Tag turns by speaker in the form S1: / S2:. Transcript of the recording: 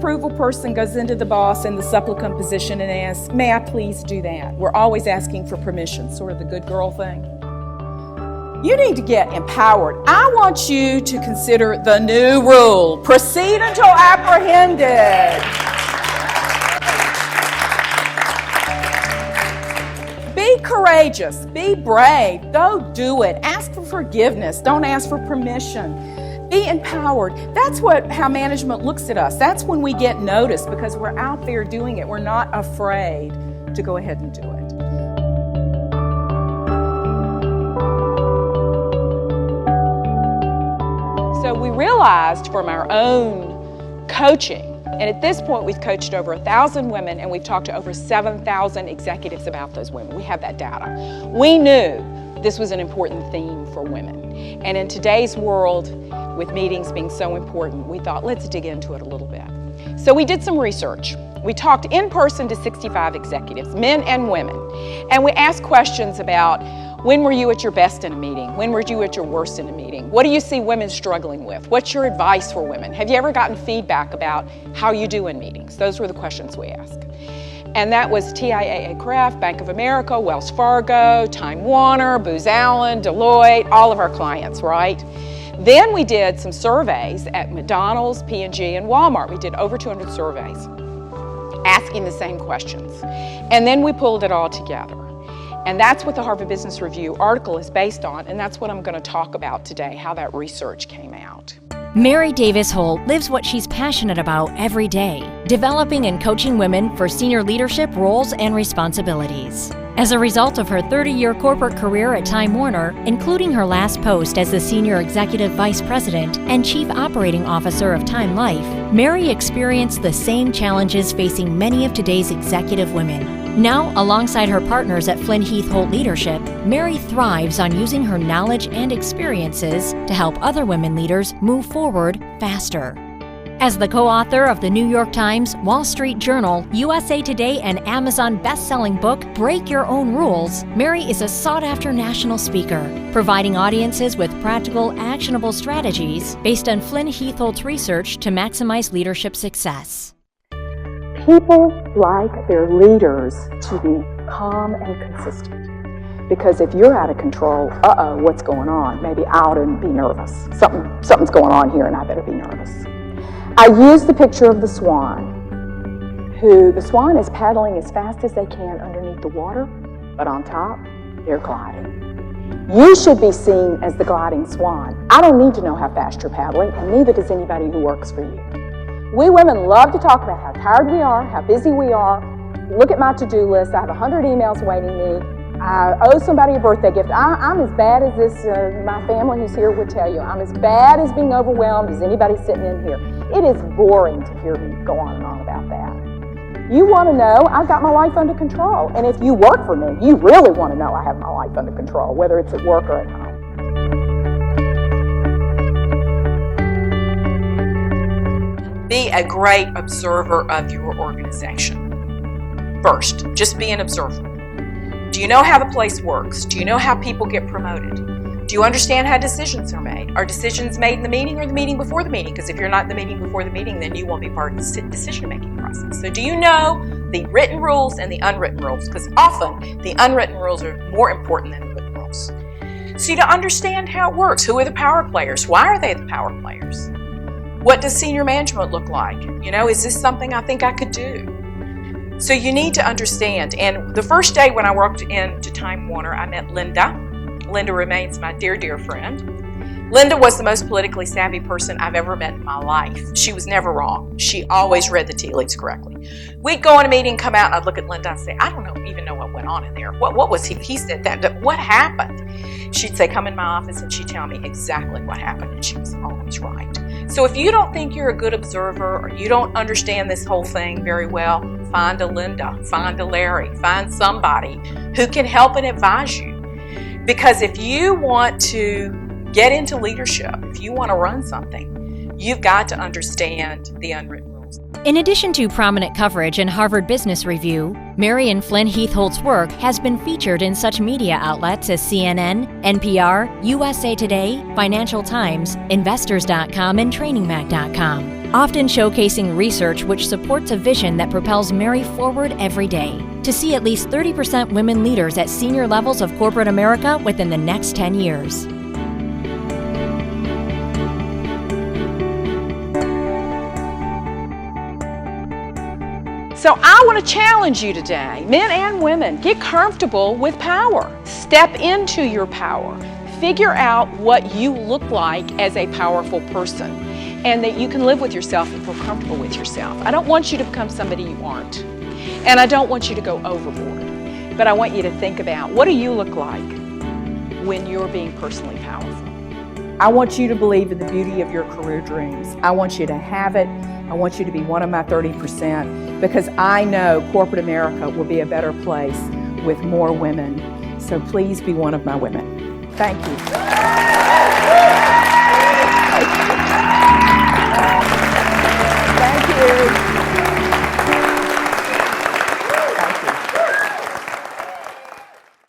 S1: approval person goes into the boss in the supplicant position and asks, may I please do that? We're always asking for permission, sort of the good girl thing. You need to get empowered. I want you to consider the new rule. Proceed until apprehended. Be courageous. Be brave. Go do it. Ask for forgiveness. Don't ask for permission. Be empowered. That's how management looks at us. That's when we get noticed, because we're out there doing it. We're not afraid to go ahead and do it. So we realized from our own coaching, and at this point we've coached over 1,000 women and we've talked to over 7,000 executives about those women. We have that data. We knew this was an important theme for women. And in today's world, with meetings being so important, we thought, let's dig into it a little bit. So we did some research. We talked in person to 65 executives, men and women, and we asked questions about, when were you at your best in a meeting? When were you at your worst in a meeting? What do you see women struggling with? What's your advice for women? Have you ever gotten feedback about how you do in meetings? Those were the questions we asked. And that was TIAA Kraft, Bank of America, Wells Fargo, Time Warner, Booz Allen, Deloitte, all of our clients, right? Then we did some surveys at McDonald's, P&G, and Walmart. We did over 200 surveys asking the same questions. And then we pulled it all together. And that's what the Harvard Business Review article is based on, and that's what I'm going to talk about today, how that research came out.
S2: Mary Davis Holt lives what she's passionate about every day, developing and coaching women for senior leadership roles and responsibilities. As a result of her 30-year corporate career at Time Warner, including her last post as the Senior Executive Vice President and Chief Operating Officer of Time Life, Mary experienced the same challenges facing many of today's executive women. Now, alongside her partners at Flynn Heath Holt Leadership, Mary thrives on using her knowledge and experiences to help other women leaders move forward faster. As the co-author of the New York Times, Wall Street Journal, USA Today, and Amazon best-selling book, Break Your Own Rules, Mary is a sought-after national speaker, providing audiences with practical, actionable strategies based on Flynn Heath Holt's research to maximize leadership success.
S1: People like their leaders to be calm and consistent. Because if you're out of control, what's going on? Maybe I ought to be nervous. Something's going on here and I better be nervous. I use the picture of the swan is paddling as fast as they can underneath the water, but on top, they're gliding. You should be seen as the gliding swan. I don't need to know how fast you're paddling, and neither does anybody who works for you. We women love to talk about how tired we are, how busy we are. Look at my to-do list. I have 100 emails waiting me. I owe somebody a birthday gift. I'm as bad as this, my family who's here would tell you. I'm as bad as being overwhelmed as anybody sitting in here. It is boring to hear me go on and on about that. You want to know I've got my life under control. And if you work for me, you really want to know I have my life under control, whether it's at work or at home. Be a great observer of your organization. First, just be an observer. Do you know how the place works? Do you know how people get promoted? Do you understand how decisions are made? Are decisions made in the meeting or the meeting before the meeting? Because if you're not in the meeting before the meeting, then you won't be part of the decision-making process. So do you know the written rules and the unwritten rules? Because often the unwritten rules are more important than the written rules. So to understand how it works, who are the power players? Why are they the power players? What does senior management look like? Is this something I think I could do? So you need to understand. And the first day when I walked into Time Warner, I met Linda. Linda remains my dear, dear friend. Linda was the most politically savvy person I've ever met in my life. She was never wrong. She always read the tea leaves correctly. We'd go in a meeting, come out, and I'd look at Linda and say, I don't even know what went on in there. What was he said that, what happened? She'd say, come in my office, and she'd tell me exactly what happened, and she was always right. So if you don't think you're a good observer or you don't understand this whole thing very well, find a Linda, find a Larry, find somebody who can help and advise you. Because if you want to get into leadership, if you want to run something, you've got to understand the unwritten rules.
S2: In addition to prominent coverage in Harvard Business Review, Mary and Flynn Heath Holt's work has been featured in such media outlets as CNN, NPR, USA Today, Financial Times, Investors.com, and TrainingMag.com. often showcasing research which supports a vision that propels Mary forward every day to see at least 30% women leaders at senior levels of corporate America within the next 10 years.
S1: So I want to challenge you today, men and women, get comfortable with power. Step into your power. Figure out what you look like as a powerful person and that you can live with yourself and feel comfortable with yourself. I don't want you to become somebody you aren't. And I don't want you to go overboard. But I want you to think about, what do you look like when you're being personally powerful? I want you to believe in the beauty of your career dreams. I want you to have it. I want you to be one of my 30% because I know corporate America will be a better place with more women. So please be one of my women. Thank you.